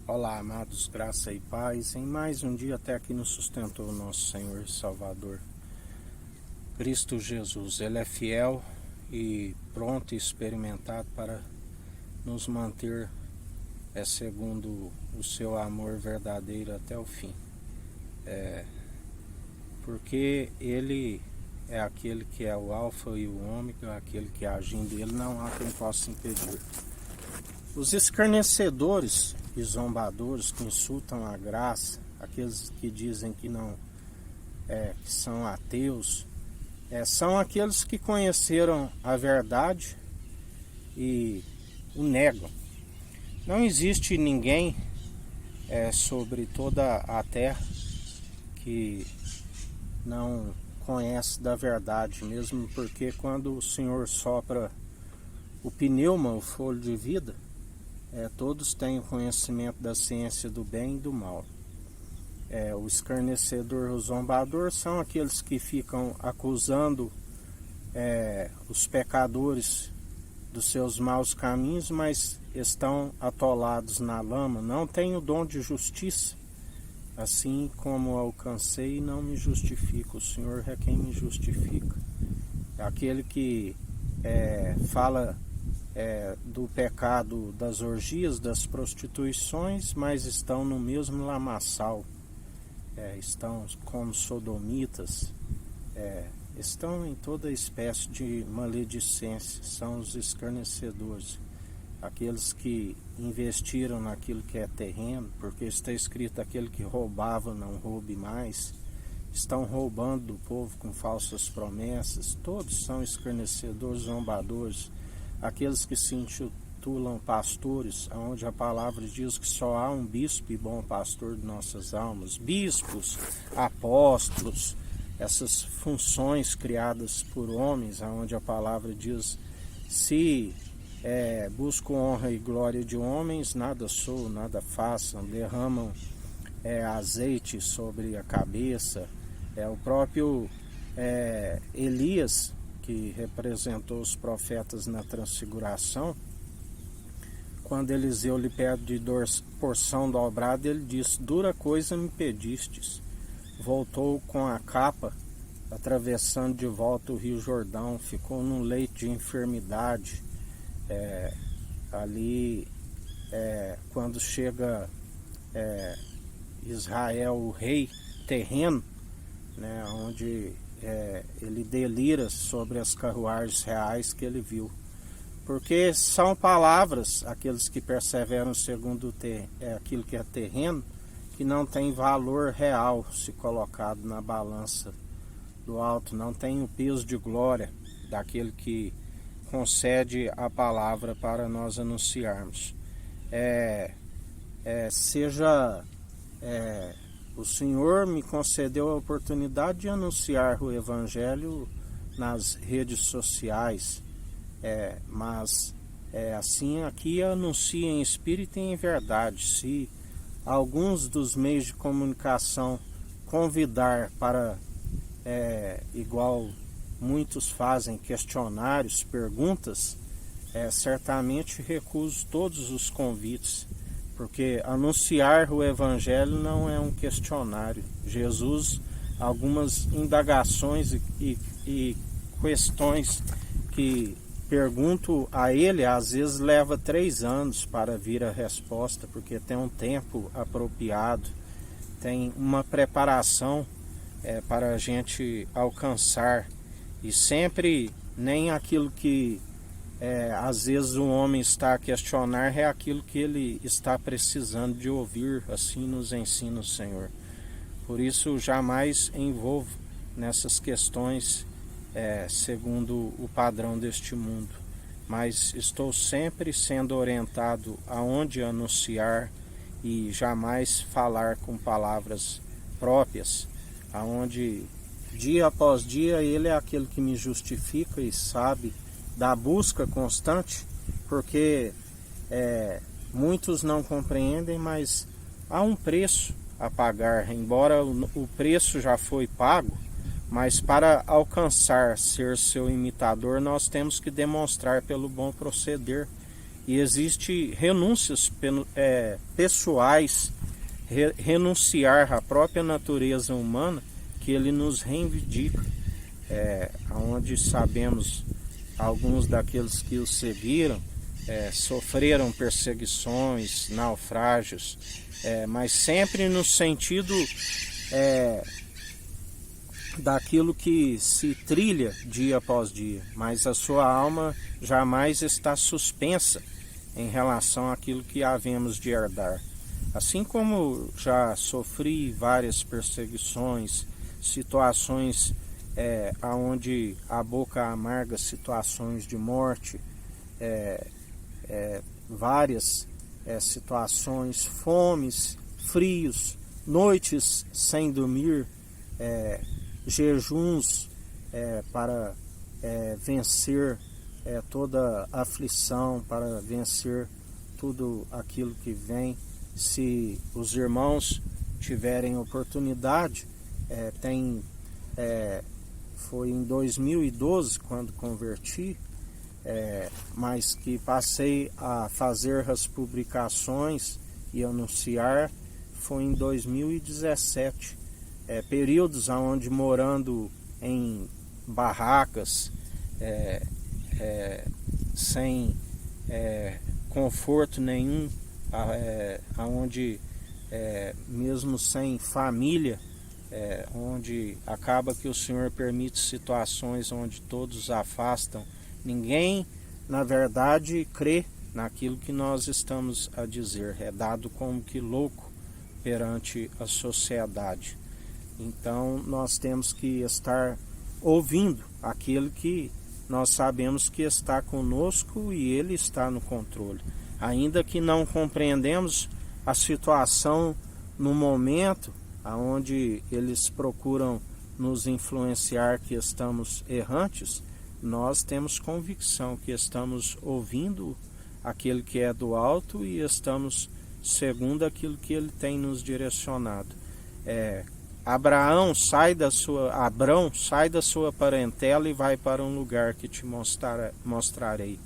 Olá, amados, graça e paz. Em mais um dia até aqui nos sustentou o nosso Senhor e Salvador, Cristo Jesus. Ele é fiel e pronto e experimentado para nos manter segundo o seu amor verdadeiro até o fim. Porque Ele é aquele que é o alfa e o ômega, aquele que agindo Ele não há quem possa impedir. Os escarnecedores e zombadores que insultam a graça, aqueles que dizem que não que são ateus, são aqueles que conheceram a verdade e o negam. Não existe ninguém sobre toda a terra que não conhece da verdade, mesmo porque quando o Senhor sopra o pneuma, o fôlego de vida, todos têm o conhecimento da ciência do bem e do mal. O escarnecedor e o zombador são aqueles que ficam acusando os pecadores dos seus maus caminhos, mas estão atolados na lama, não têm o dom de justiça. Assim como alcancei, não me justifico, o Senhor é quem me justifica. É aquele que fala do pecado das orgias, das prostituições, mas estão no mesmo lamaçal, estão como sodomitas, estão em toda espécie de maledicência, são os escarnecedores, aqueles que investiram naquilo que é terreno, porque está escrito: aquele que roubava não roube mais. Estão roubando do povo com falsas promessas. Todos são escarnecedores, zombadores, aqueles que se intitulam pastores, onde a palavra diz que só há um bispo e bom pastor de nossas almas. Bispos, apóstolos, essas funções criadas por homens, onde a palavra diz: se busco honra e glória de homens, nada sou, nada façam, derramam azeite sobre a cabeça. O próprio Elias, que representou os profetas na transfiguração, quando Eliseu lhe pede porção dobrada, ele disse: dura coisa me pedistes. Voltou com a capa, atravessando de volta o Rio Jordão, ficou num leito de enfermidade. Ali, quando chega Israel, o rei terreno, onde ele delira sobre as carruagens reais que ele viu, porque são palavras, aqueles que perseveram segundo aquilo que é terreno, que não tem valor real se colocado na balança do alto, não tem o peso de glória daquele que concede a palavra para nós anunciarmos. O Senhor me concedeu a oportunidade de anunciar o Evangelho nas redes sociais, mas assim aqui anuncia em espírito e em verdade. Se alguns dos meios de comunicação convidar para, igual muitos fazem, questionários, perguntas, certamente recuso todos os convites, porque anunciar o Evangelho não é um questionário. Jesus, algumas indagações e questões que pergunto a ele, às vezes leva 3 anos para vir a resposta, porque tem um tempo apropriado, tem uma preparação para a gente alcançar, e sempre nem aquilo que às vezes o homem está a questionar é aquilo que ele está precisando de ouvir. Assim nos ensina o Senhor. Por isso jamais envolvo nessas questões segundo o padrão deste mundo, mas estou sempre sendo orientado aonde anunciar e jamais falar com palavras próprias, aonde dia após dia ele é aquele que me justifica e sabe da busca constante, porque muitos não compreendem, mas há um preço a pagar, embora o preço já foi pago, mas para alcançar ser seu imitador, nós temos que demonstrar pelo bom proceder E existe renúncias pessoais, renunciar à própria natureza humana que ele nos reivindica, onde sabemos alguns daqueles que o seguiram sofreram perseguições, naufrágios, mas sempre no sentido daquilo que se trilha dia após dia, mas a sua alma jamais está suspensa em relação àquilo que havemos de herdar. Assim como já sofri várias perseguições, situações onde a boca amarga, situações de morte, várias situações, fomes, frios, noites sem dormir, jejuns para vencer toda aflição, para vencer tudo aquilo que vem. Se os irmãos tiverem oportunidade, foi em 2012 quando converti, mas que passei a fazer as publicações e anunciar foi em 2017. Períodos onde morando em barracas, sem conforto nenhum, onde mesmo sem família, onde acaba que o Senhor permite situações onde todos afastam. Ninguém, na verdade, crê naquilo que nós estamos a dizer. É dado como que louco perante a sociedade. Então nós temos que estar ouvindo aquele que nós sabemos que está conosco e ele está no controle. Ainda que não compreendemos a situação no momento onde eles procuram nos influenciar que estamos errantes, nós temos convicção que estamos ouvindo aquele que é do alto e estamos segundo aquilo que ele tem nos direcionado. Abrão sai da sua parentela e vai para um lugar que te mostrarei.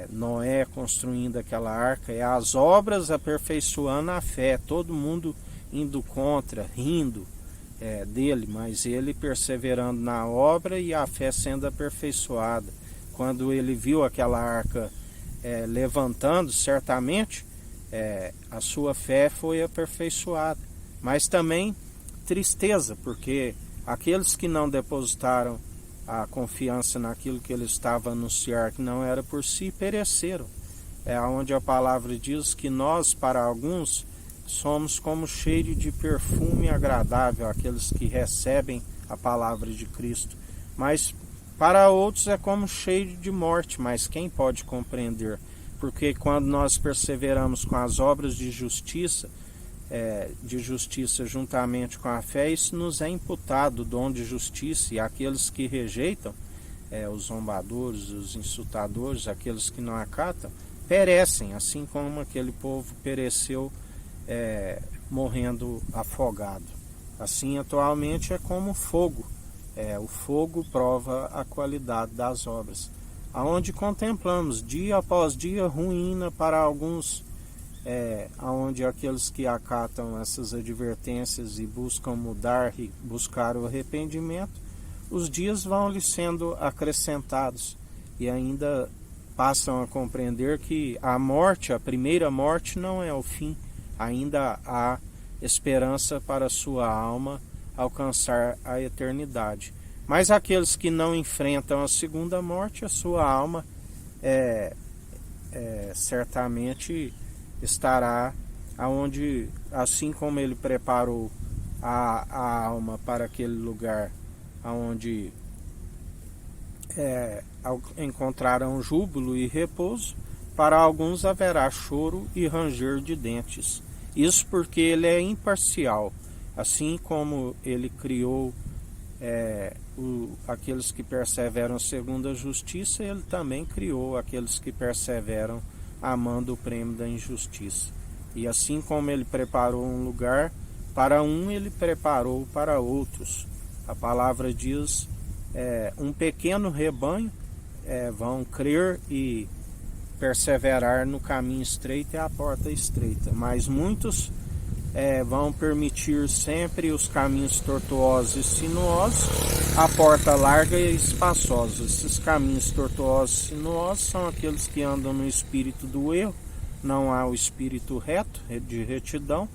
Noé construindo aquela arca, as obras aperfeiçoando a fé, todo mundo indo contra, rindo dele, mas ele perseverando na obra e a fé sendo aperfeiçoada. Quando ele viu aquela arca levantando, certamente a sua fé foi aperfeiçoada, mas também tristeza, porque aqueles que não depositaram a confiança naquilo que ele estava a anunciar, que não era por si, pereceram. Onde a palavra diz que nós, para alguns, somos como cheiro de perfume agradável, aqueles que recebem a palavra de Cristo. Mas para outros é como cheiro de morte, mas quem pode compreender? Porque quando nós perseveramos com as obras de justiça juntamente com a fé, isso nos é imputado, o dom de justiça, e aqueles que rejeitam, os zombadores, os insultadores, aqueles que não acatam, perecem, assim como aquele povo pereceu morrendo afogado. Assim, atualmente é como fogo. O fogo prova a qualidade das obras. Aonde contemplamos dia após dia ruína para alguns, onde aqueles que acatam essas advertências e buscam mudar e buscar o arrependimento, os dias vão lhe sendo acrescentados e ainda passam a compreender que a morte, a primeira morte, não é o fim. Ainda há esperança para a sua alma alcançar a eternidade. Mas aqueles que não enfrentam a segunda morte, a sua alma certamente estará aonde, assim como ele preparou a alma para aquele lugar onde encontrarão júbilo e repouso, para alguns haverá choro e ranger de dentes. Isso porque ele é imparcial. Assim como ele criou aqueles que perseveram segundo a justiça, ele também criou aqueles que perseveram amando o prêmio da injustiça. E assim como ele preparou um lugar para um, ele preparou para outros. A palavra diz, um pequeno rebanho vão crer e perseverar no caminho estreito é a porta estreita, mas muitos vão permitir sempre os caminhos tortuosos e sinuosos, a porta larga e espaçosa. Esses caminhos tortuosos e sinuosos são aqueles que andam no espírito do erro, não há o espírito reto, de retidão,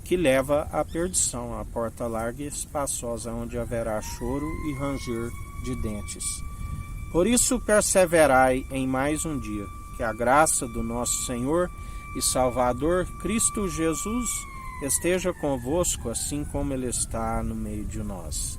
que leva à perdição. A porta larga e espaçosa, onde haverá choro e ranger de dentes. Por isso perseverai em mais um dia, que a graça do nosso Senhor e Salvador Cristo Jesus esteja convosco, assim como Ele está no meio de nós.